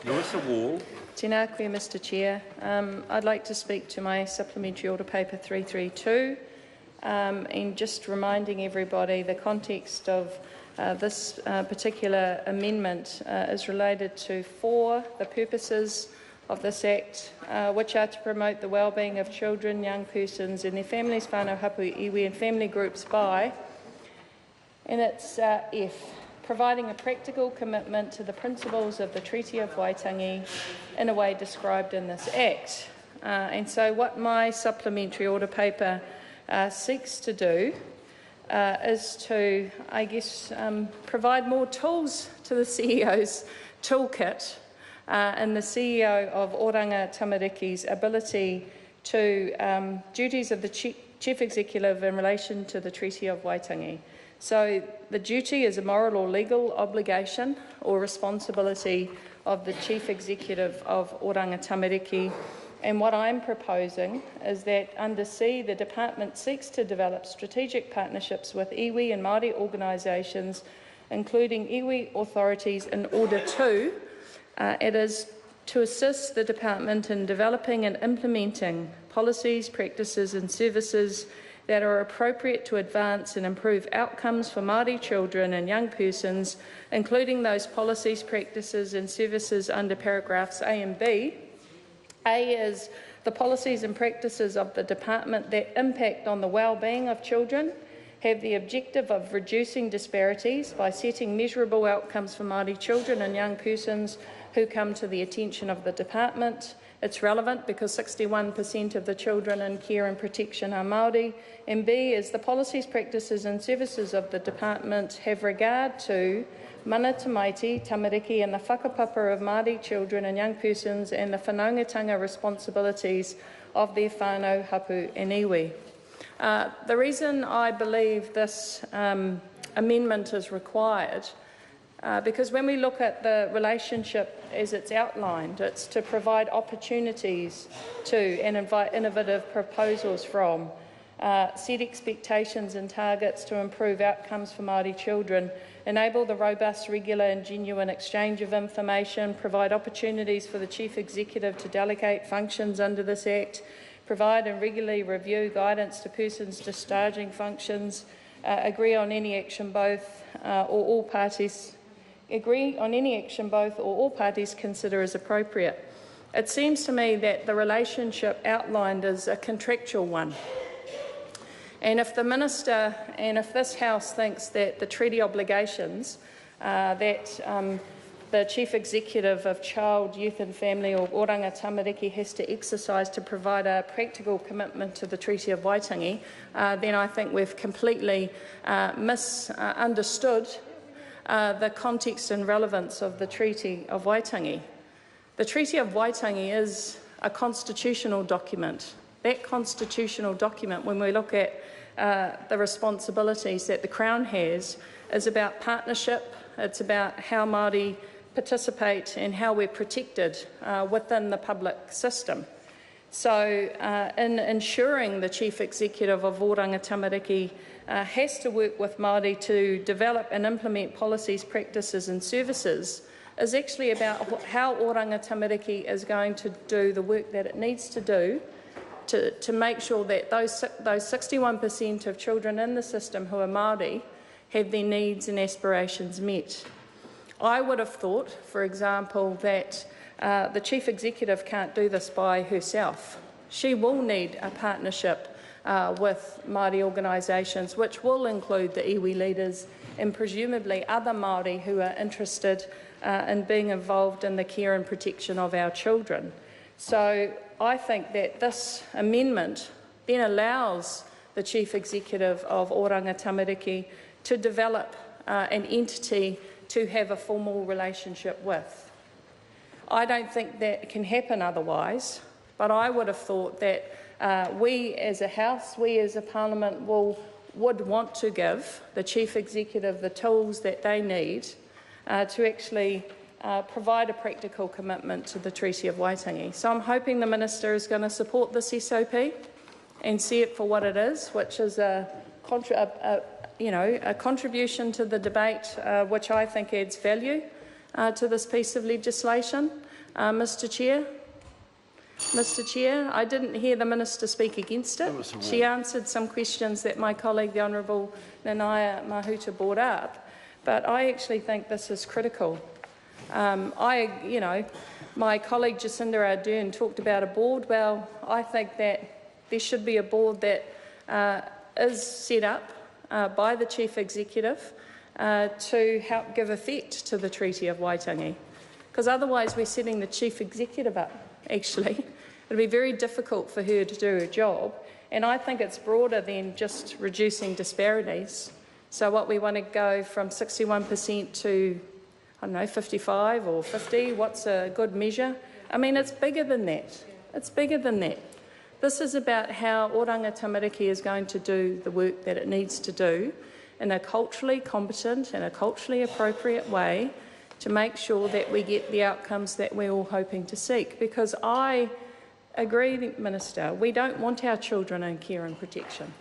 Louisa Wall. Tēnā koe, Mr Chair. I'd like to speak to my supplementary order paper 332 and just reminding everybody the context of this particular amendment is related to the purposes of this Act, which are to promote the wellbeing of children, young persons and their families, whānau hapu iwi and family groups by, and it's F, providing a practical commitment to the principles of the Treaty of Waitangi in a way described in this Act. And so what my supplementary order paper seeks to do is to, provide more tools to the CEO's toolkit and the CEO of Oranga Tamariki's ability to duties of the Chief Executive in relation to the Treaty of Waitangi. So the duty is a moral or legal obligation or responsibility of the Chief Executive of Oranga Tamariki, and what I'm proposing is that under C, the Department seeks to develop strategic partnerships with iwi and Māori organisations, including iwi authorities, in order to it is to assist the Department in developing and implementing policies, practices and services that are appropriate to advance and improve outcomes for Māori children and young persons, including those policies, practices and services under paragraphs A and B. A is the policies and practices of the Department that impact on the well-being of children, have the objective of reducing disparities by setting measurable outcomes for Māori children and young persons who come to the attention of the Department. It's relevant because 61% of the children in care and protection are Māori. And B is the policies, practices and services of the Department have regard to mana tamaiti, tamariki and the whakapapa of Māori children and young persons and the whanaungatanga responsibilities of their whānau, hapu and iwi. The reason I believe this amendment is required because when we look at the relationship as it's outlined, it's to provide opportunities to and invite innovative proposals from, set expectations and targets to improve outcomes for Māori children, enable the robust, regular and genuine exchange of information, provide opportunities for the Chief Executive to delegate functions under this Act, provide and regularly review guidance to persons discharging functions, agree on any action both or all parties consider as appropriate. It seems to me that the relationship outlined is a contractual one. And if the Minister and if this House thinks that the treaty obligations that the Chief Executive of Child, Youth and Family or Oranga Tamariki has to exercise to provide a practical commitment to the Treaty of Waitangi, then I think we've completely misunderstood the context and relevance of the Treaty of Waitangi. The Treaty of Waitangi is a constitutional document. That constitutional document, when we look at the responsibilities that the Crown has, is about partnership, it's about how Māori participate and how we're protected within the public system. So in ensuring the Chief Executive of Oranga Tamariki has to work with Māori to develop and implement policies, practices and services is actually about how Oranga Tamariki is going to do the work that it needs to do to make sure that those 61% of children in the system who are Māori have their needs and aspirations met. I would have thought, for example, that the Chief Executive can't do this by herself. She will need a partnership with Māori organisations, which will include the iwi leaders and presumably other Māori who are interested in being involved in the care and protection of our children. So I think that this amendment then allows the Chief Executive of Oranga Tamariki to develop an entity to have a formal relationship with. I don't think that can happen otherwise, but I would have thought that we as a House, we as a Parliament would want to give the Chief Executive the tools that they need to actually provide a practical commitment to the Treaty of Waitangi. So I'm hoping the Minister is going to support this SOP and see it for what it is, which is a contribution to the debate, which I think adds value to this piece of legislation. Mr Chair, I didn't hear the Minister speak against it. She answered some questions that my colleague, the Honourable Nanaya Mahuta, brought up, but I actually think this is critical. My colleague Jacinda Ardern talked about a board. Well, I think that there should be a board that is set up by the Chief Executive to help give effect to the Treaty of Waitangi, because otherwise we're setting the Chief Executive up, actually. It'll be very difficult for her to do her job, and I think it's broader than just reducing disparities. So what, we want to go from 61% to, I don't know, 55 or 50? What's a good measure? I mean, it's bigger than that. It's bigger than that. This is about how Oranga Tamariki is going to do the work that it needs to do in a culturally competent and a culturally appropriate way to make sure that we get the outcomes that we're all hoping to seek. Because I agree, Minister, we don't want our children in care and protection.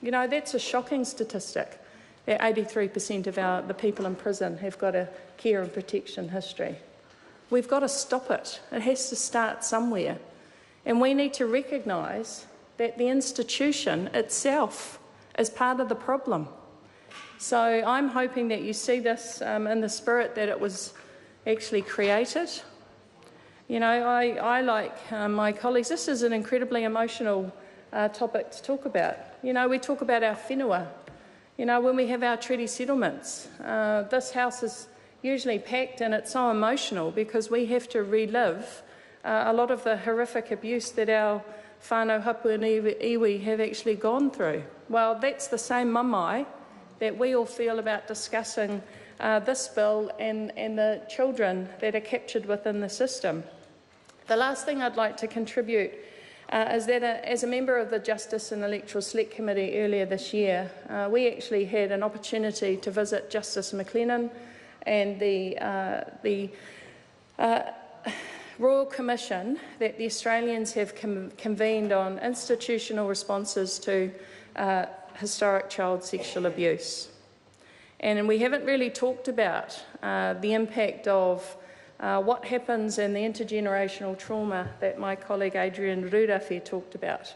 You know, that's a shocking statistic, that 83% of the people in prison have got a care and protection history. We've got to stop it. It has to start somewhere. And we need to recognise that the institution itself is part of the problem. So I'm hoping that you see this in the spirit that it was actually created. You know, I like my colleagues, this is an incredibly emotional topic to talk about. You know, we talk about our whenua. You know, when we have our treaty settlements, this house is usually packed, and it's so emotional because we have to relive a lot of the horrific abuse that our whānau hapu and iwi have actually gone through. Well, that's the same mamae that we all feel about discussing this bill and the children that are captured within the system. The last thing I'd like to contribute is that as a member of the Justice and Electoral Select Committee earlier this year, we actually had an opportunity to visit Justice McLennan and the Royal Commission that the Australians have convened on institutional responses to historic child sexual abuse. And we haven't really talked about the impact of what happens in the intergenerational trauma that my colleague Adrian Rurafi talked about.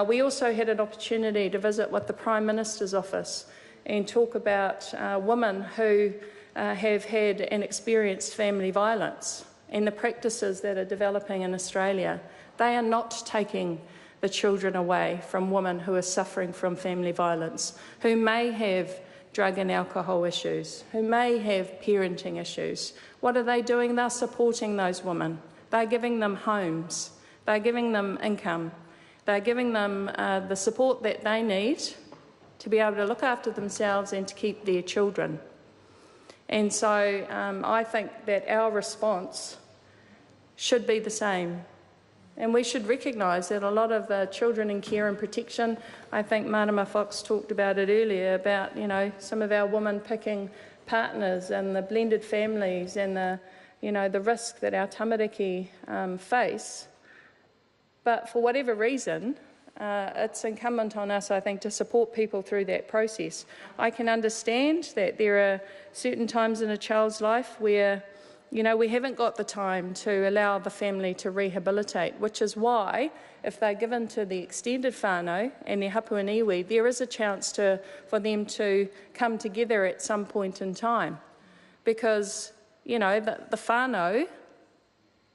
We also had an opportunity to visit with the Prime Minister's office and talk about women who have had and experienced family violence and the practices that are developing in Australia. They are not taking the children away from women who are suffering from family violence, who may have drug and alcohol issues, who may have parenting issues. What are they doing? They're supporting those women. They're giving them homes. They're giving them income. They're giving them the support that they need to be able to look after themselves and to keep their children. And so I think that our response should be the same. And we should recognise that a lot of the children in care and protection, I think Marama Fox talked about it earlier, about, you know, some of our women picking partners and the blended families and the, you know, the risk that our tamariki face. But for whatever reason, it's incumbent on us, I think, to support people through that process. I can understand that there are certain times in a child's life where, you know, we haven't got the time to allow the family to rehabilitate, which is why, if they're given to the extended whānau and their hapu and iwi, there is a chance for them to come together at some point in time. Because, you know, the whānau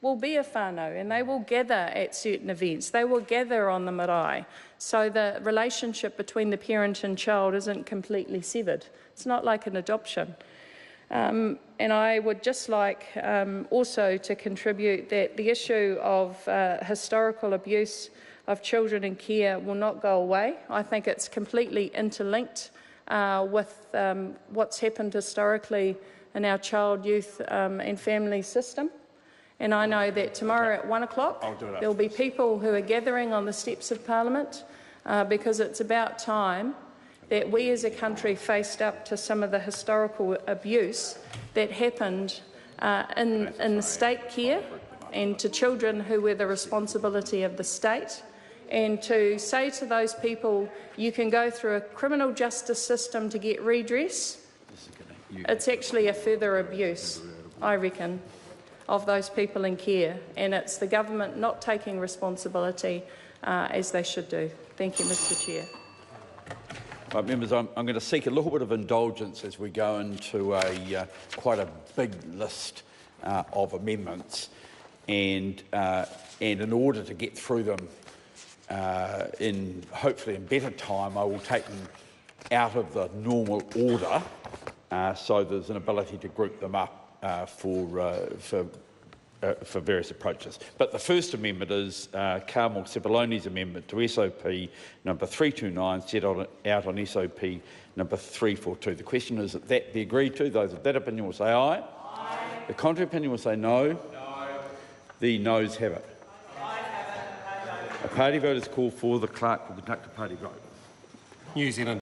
will be a whānau and they will gather at certain events. They will gather on the marae. So the relationship between the parent and child isn't completely severed. It's not like an adoption. And I would just like also to contribute that the issue of historical abuse of children in care will not go away. I think it's completely interlinked with what's happened historically in our child, youth and family system. And I know that tomorrow at 1 o'clock there will be people who are gathering on the steps of Parliament because it's about time that we as a country faced up to some of the historical abuse that happened in state care and to children who were the responsibility of the state, and to say to those people, you can go through a criminal justice system to get redress, it's actually a further abuse, I reckon. of those people in care, and it's the government not taking responsibility as they should do. Thank you, Mr Chair. Right, members, I'm going to seek a little bit of indulgence as we go into quite a big list of amendments, and in order to get through them hopefully in better time, I will take them out of the normal order, so there's an ability to group them up for various approaches. But the first amendment is Carmel Cipolloni's amendment to SOP number 329, set out on SOP number 342. The question is that that be agreed to. Those of that opinion will say aye. Aye. The contrary opinion will say no. No. The noes have it. A party vote is called for. The clerk will conduct a party vote. New Zealand.